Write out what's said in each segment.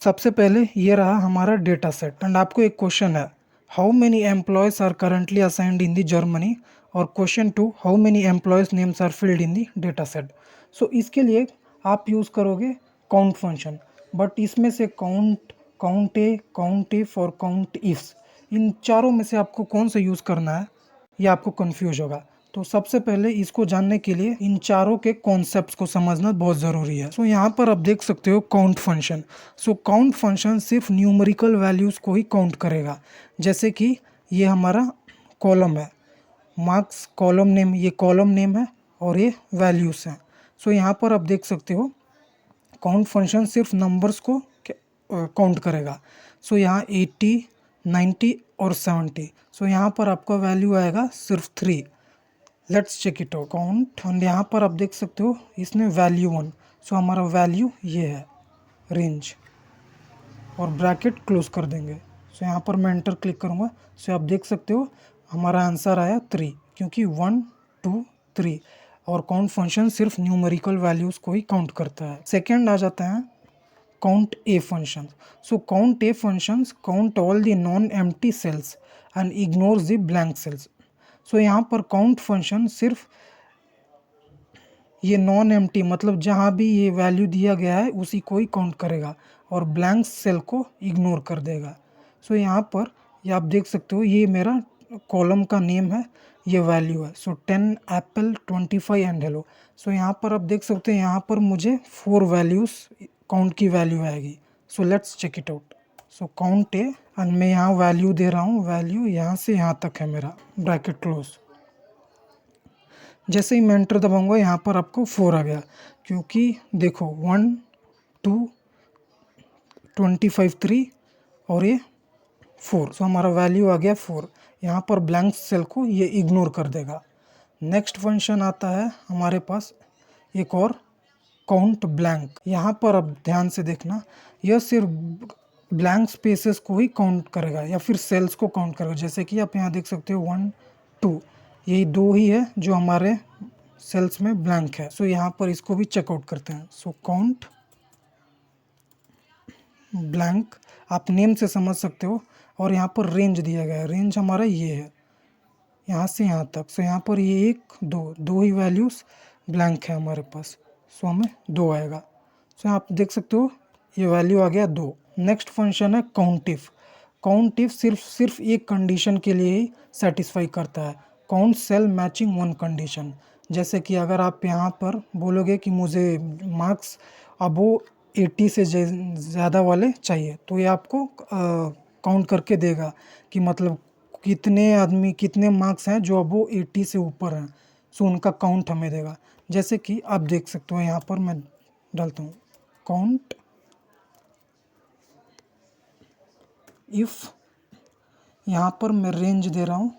सबसे पहले ये रहा हमारा डेटा सेट एंड आपको एक क्वेश्चन है, how many employees are currently assigned in the Germany, और question two, how many employees names are filled in the data set. So इसके लिए आप यूज़ करोगे काउंट फंक्शन, बट इसमें से count, count A, count if और count ifs, इन चारों में से आपको कौन सा यूज़ करना है ये आपको कंफ्यूज होगा। तो सबसे पहले इसको जानने के लिए इन चारों के कॉन्सेप्ट्स को समझना बहुत ज़रूरी है। सो यहाँ पर आप देख सकते हो count function. So count function सिर्फ न्यूमेरिकल वैल्यूज़ को ही काउंट करेगा। जैसे कि ये हमारा कॉलम है, मार्क्स कॉलम नेम, ये कॉलम नेम है और ये वैल्यूज़ हैं। सो यहाँ पर आप देख सकते हो काउंट फंक्शन सिर्फ नंबर्स को काउंट करेगा। सो यहाँ 80, 90 और 70। सो यहाँ पर आपका वैल्यू आएगा सिर्फ 3। Let's check it out count, और यहाँ पर आप देख सकते हो इसमें वैल्यू 1। सो हमारा वैल्यू ये है, रेंज, और ब्रैकेट क्लोज कर देंगे। सो यहाँ पर मैं एंटर क्लिक करूँगा। सो आप देख सकते हो हमारा आंसर आया 3, क्योंकि 1, 2, 3, और काउंट फंक्शन सिर्फ न्यूमेरिकल वैल्यूज़ को ही काउंट करता है। सेकेंड आ जाता है count A function. So count A functions count all the non empty cells and ignores the blank cells. So यहाँ पर काउंट फंक्शन सिर्फ ये नॉन एम्प्टी, मतलब जहाँ भी ये वैल्यू दिया गया है उसी को ही काउंट करेगा और ब्लैंक सेल को इग्नोर कर देगा। सो यहाँ पर ये आप देख सकते हो ये मेरा कॉलम का नेम है, ये वैल्यू है। सो 10 एप्पल 25 एंड हेलो। सो यहाँ पर आप देख सकते हैं यहाँ पर मुझे 4 वैल्यूज़ काउंट की वैल्यू आएगी। So let's check it out. So count A, and मैं यहाँ वैल्यू दे रहा हूँ, वैल्यू यहाँ से यहाँ तक है मेरा, ब्रैकेट क्लोज। जैसे ही मैं एंटर दबाऊंगा यहाँ पर आपको 4 आ गया, क्योंकि देखो 1, 2, 25, 3 और ये 4। सो हमारा वैल्यू आ गया 4। यहाँ पर ब्लैंक सेल को ये इग्नोर कर देगा। नेक्स्ट फंक्शन आता है हमारे पास एक और, काउंट ब्लैंक। यहाँ पर अब ध्यान से देखना, यह सिर्फ ब्लैंक स्पेसेस को ही काउंट करेगा या फिर सेल्स को काउंट करेगा। जैसे कि आप यहाँ देख सकते हो 1, 2, यही 2 ही है जो हमारे सेल्स में ब्लैंक है। सो यहाँ पर इसको भी चेकआउट करते हैं। सो काउंट ब्लैंक, आप नेम से समझ सकते हो, और यहाँ पर रेंज दिया गया है, रेंज हमारा ये है यहाँ से यहाँ तक। सो यहाँ पर ये 1, 2, 2 ही वैल्यूज़ ब्लैंक है हमारे पास। सो हमें 2 आएगा। सो आप देख सकते हो ये वैल्यू आ गया 2। नेक्स्ट फंक्शन है काउंट इफ। काउंट इफ सिर्फ एक कंडीशन के लिए ही सेटिस्फाई करता है, count cell matching one condition. जैसे कि अगर आप यहाँ पर बोलोगे कि मुझे मार्क्स अबो 80 से ज़्यादा वाले चाहिए, तो ये आपको काउंट करके देगा कि मतलब कितने आदमी, कितने मार्क्स हैं जो अबो 80 से ऊपर हैं। सो उनका काउंट हमें देगा। जैसे कि आप देख सकते हो यहाँ पर मैं डालता हूँ काउंट इफ़, यहाँ पर मैं रेंज दे रहा हूँ।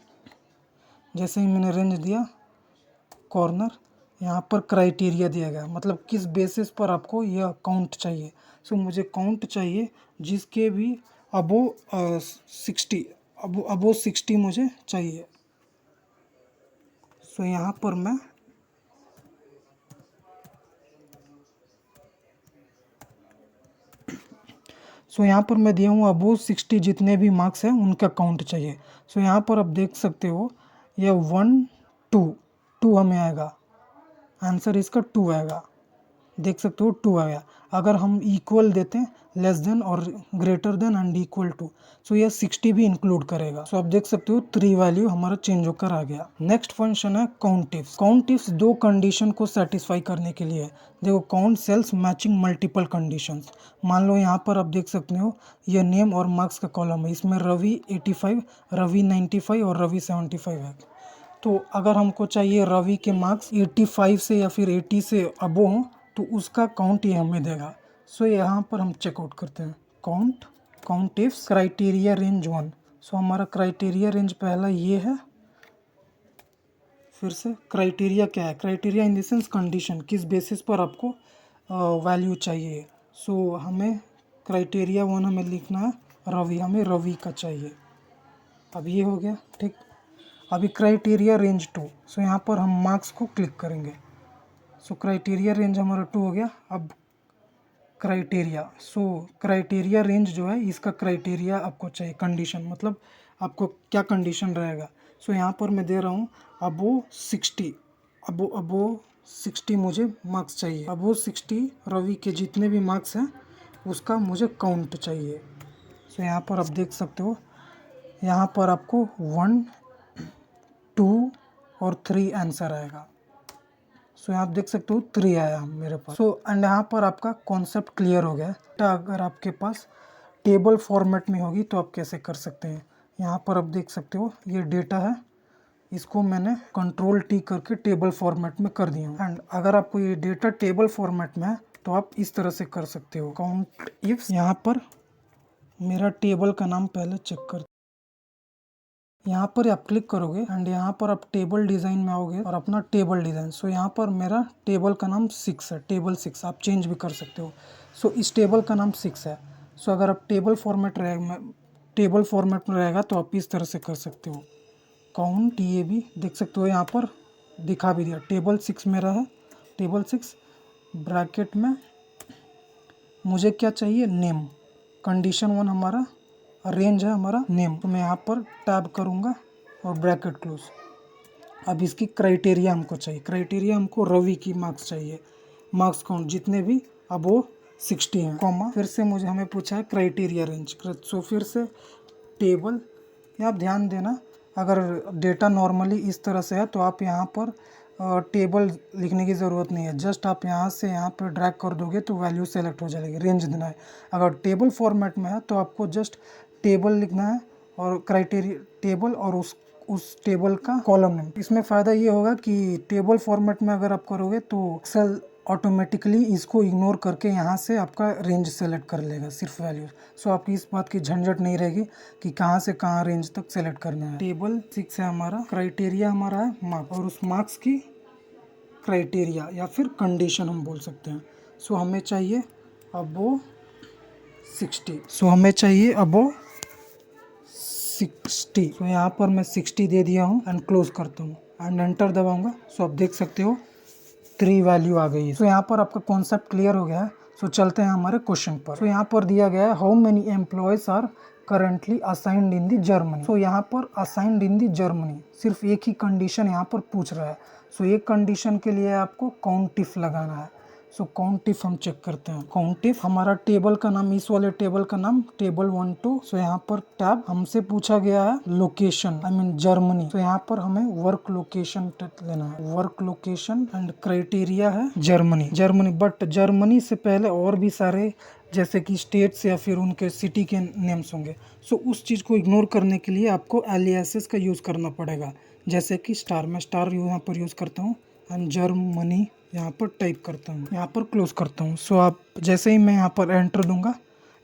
जैसे ही मैंने रेंज दिया, कॉर्नर, यहाँ पर क्राइटेरिया दिया गया, मतलब किस बेसिस पर आपको यह काउंट चाहिए। सो मुझे काउंट चाहिए जिसके भी अबो 60, अबो 60 मुझे चाहिए। सो यहाँ पर मैं यहाँ पर मैं दिया हूँ अबो 60 जितने भी मार्क्स हैं उनका काउंट चाहिए। सो यहाँ पर आप देख सकते हो यह 1, 2 हमें आएगा, आंसर इसका 2 आएगा। देख सकते हो 2 आया। अगर हम इक्वल देते हैं, लेस देन और greater than and equal to, so यह 60 भी इंक्लूड करेगा। सो आप देख सकते हो 3 वैल्यू हमारा चेंज होकर आ गया। नेक्स्ट फंक्शन है count ifs. Count ifs 2 condition को सेटिस्फाई करने के लिए है। देखो count cells matching multiple conditions. मान लो यहाँ पर आप देख सकते हो यह नेम और मार्क्स का कॉलम है, इसमें रवि 85, रवि 95 और रवि 75 है। तो अगर हमको चाहिए रवि के मार्क्स 85 से या फिर 80 से अबो हों, तो उसका काउंट ये हमें देगा। सो यहाँ पर हम चेकआउट करते हैं काउंट इफ्स क्राइटेरिया रेंज 1। सो हमारा क्राइटेरिया रेंज पहला ये है। फिर से क्राइटेरिया क्या है, criteria in the sense condition, किस बेसिस पर आपको वैल्यू चाहिए। सो हमें क्राइटेरिया 1 हमें लिखना है रवि, हमें रवि का चाहिए। अब ये हो गया ठीक। अभी क्राइटेरिया रेंज 2। सो यहाँ पर हम मार्क्स को क्लिक करेंगे। सो क्राइटेरिया रेंज हमारा 2 हो गया। अब क्राइटेरिया। सो क्राइटेरिया रेंज जो है इसका क्राइटेरिया आपको चाहिए, कंडीशन मतलब आपको क्या कंडीशन रहेगा। सो यहाँ पर मैं दे रहा हूँ अबो 60, अबो 60 मुझे मार्क्स चाहिए। अबो 60 रवि के जितने भी मार्क्स हैं उसका मुझे काउंट चाहिए। सो यहाँ पर आप देख सकते हो, यहाँ पर आपको 1, 2 और 3 आंसर आएगा। सो यहाँ आप देख सकते हो 3 आया मेरे पास। सो एंड यहाँ पर आपका कॉन्सेप्ट क्लियर हो गया। अगर आपके पास टेबल फॉर्मेट में होगी तो आप कैसे कर सकते हैं। यहाँ पर आप देख सकते हो ये डेटा है, इसको मैंने Ctrl+T करके टेबल फॉर्मेट में कर दिया हूँ। एंड अगर आपको ये डेटा टेबल फॉर्मेट में है तो आप इस तरह से कर सकते हो। काउंट इफ, यहाँ पर मेरा टेबल का नाम पहले चेक कर, यहाँ पर आप क्लिक करोगे एंड यहाँ पर आप टेबल डिज़ाइन में आओगे और अपना टेबल डिज़ाइन। सो यहाँ पर मेरा टेबल का नाम 6 है, टेबल 6 आप चेंज भी कर सकते हो। सो इस टेबल का नाम 6 है। सो अगर आप टेबल फॉर्मेट में रहेगा तो आप इस तरह से कर सकते हो। काउंट ये भी देख सकते हो, यहाँ पर दिखा भी दिया टेबल 6 मेरा है। टेबल 6 ब्रैकेट में मुझे क्या चाहिए, नेम। कंडीशन 1 हमारा रेंज है, हमारा नेम। तो मैं यहाँ पर टैब करूँगा और ब्रैकेट क्लोज। अब इसकी क्राइटेरिया हमको चाहिए। क्राइटेरिया हमको रवि की मार्क्स चाहिए, मार्क्स काउंट जितने भी अबो 60 हैं, कॉमा फिर से हमें पूछा है क्राइटेरिया रेंज। सो फिर से टेबल, आप ध्यान देना अगर डेटा नॉर्मली इस तरह से है तो आप यहाँ पर टेबल लिखने की ज़रूरत नहीं है। जस्ट आप यहाँ से यहाँ पर ड्रैग कर दोगे तो वैल्यू सेलेक्ट हो जाएगी, रेंज देना है। अगर टेबल फॉर्मेट में है तो आपको जस्ट टेबल लिखना है और क्राइटेरिया टेबल और उस टेबल का कॉलम नेम। इसमें फ़ायदा ये होगा कि टेबल फॉर्मेट में अगर आप करोगे तो एक्सेल ऑटोमेटिकली इसको इग्नोर करके यहाँ से आपका रेंज सेलेक्ट कर लेगा, सिर्फ वैल्यूज। सो आपकी इस बात की झंझट नहीं रहेगी कि कहाँ से कहाँ रेंज तक सेलेक्ट करना है। टेबल 6 है हमारा, क्राइटेरिया हमारा है मार्क्स, और उस मार्क्स की क्राइटेरिया या फिर कंडीशन हम बोल सकते हैं। सो हमें चाहिए अबो 60। सो हमें चाहिए अबो 60। तो यहाँ पर मैं 60 दे दिया हूँ एंड क्लोज करता हूँ एंड एंटर दबाऊंगा। सो आप देख सकते हो 3 वैल्यू आ गई है। सो यहाँ पर आपका कॉन्सेप्ट क्लियर हो गया है। सो चलते हैं हमारे क्वेश्चन पर। सो यहाँ पर दिया गया है how many employees are currently assigned in the Germany. So यहाँ पर असाइंड इन दी जर्मनी सिर्फ एक ही कंडीशन यहाँ पर पूछ रहा है। सो एक कंडीशन के लिए आपको काउंट इफ लगाना है। सो काउंट इफ हम चेक करते हैं। काउंट इफ हमारा टेबल का नाम, इस वाले टेबल का नाम टेबल 1 2। सो यहाँ पर टैब हमसे पूछा गया है लोकेशन, आई मीन जर्मनी। तो यहाँ पर हमें वर्क लोकेशन लेना है, वर्क लोकेशन एंड क्राइटेरिया है जर्मनी। बट जर्मनी से पहले और भी सारे जैसे कि स्टेट्स या फिर उनके सिटी के नेम्स होंगे। सो उस चीज़ को इग्नोर करने के लिए आपको एलियासेस का यूज़ करना पड़ेगा, जैसे कि स्टार। मैं स्टार यहाँ पर यूज़ करता हूँ एंड जर्मनी यहाँ पर टाइप करता हूँ, यहाँ पर क्लोज करता हूँ। सो आप जैसे ही मैं यहाँ पर एंटर दूंगा,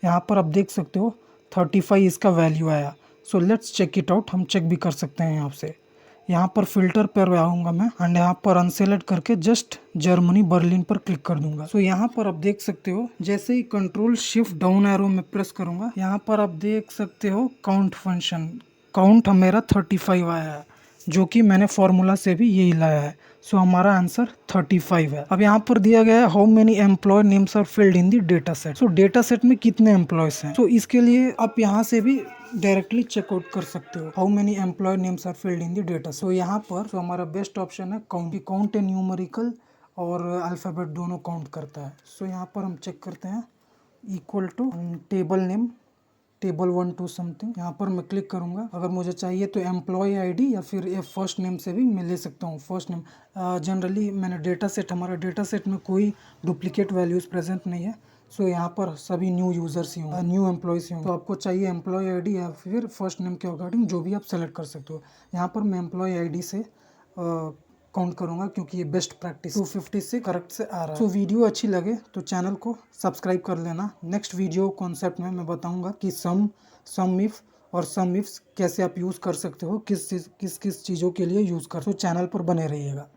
यहाँ पर आप देख सकते हो 35 इसका वैल्यू आया। So let's check it out, हम चेक भी कर सकते हैं यहाँ से। यहाँ पर फिल्टर पर आऊँगा मैं एंड यहाँ पर अनसेलेक्ट करके जस्ट जर्मनी बर्लिन पर क्लिक कर दूंगा। सो यहाँ पर आप देख सकते हो जैसे ही Ctrl+Shift+Down एरो में प्रेस करूँगा, यहाँ पर आप देख सकते हो काउंट फंक्शन, काउंट मेरा 35 आया है, जो कि मैंने फॉर्मूला से भी यही लाया है। सो हमारा आंसर 35 है। अब यहाँ पर दिया गया है how many employ names are filled in the data set. So data set में कितने एम्प्लॉयज हैं। सो इसके लिए आप यहाँ से भी डायरेक्टली चेकआउट कर सकते हो, how many employ names are filled in the data. So यहाँ पर हमारा बेस्ट ऑप्शन है काउंट। काउंट ए न्यूमेरिकल और अल्फ़ाबेट दोनों काउंट करता है। सो यहाँ पर हम चेक करते हैं equal to table name, table 1 2 something. यहाँ पर मैं क्लिक करूँगा। अगर मुझे चाहिए तो एम्प्लॉय आईडी या फिर ये फर्स्ट नेम से भी मैं ले सकता हूँ, फर्स्ट नेम। जनरली मैंने डेटा सेट, हमारा डेटा सेट में कोई डुप्लीकेट वैल्यूज़ प्रेजेंट नहीं है। सो यहाँ पर सभी न्यू यूज़र्स ही होंगे, न्यू एम्प्लॉयज़ ही होंगे। तो आपको चाहिए एम्प्लॉय आईडी या फिर फर्स्ट नेम के अकॉर्डिंग जो भी आप सेलेक्ट कर सकते हो। यहाँ पर मैं एम्प्लॉय आईडी से काउंट करूँगा क्योंकि ये बेस्ट प्रैक्टिस 250 से करेक्ट से आ रहा है। तो वीडियो अच्छी लगे तो चैनल को सब्सक्राइब कर लेना। नेक्स्ट वीडियो कॉन्सेप्ट में मैं बताऊँगा कि सम इफ और सम इफ्स कैसे आप यूज़ कर सकते हो, किस चीज़ों के लिए यूज़ कर। तो चैनल पर बने रहिएगा।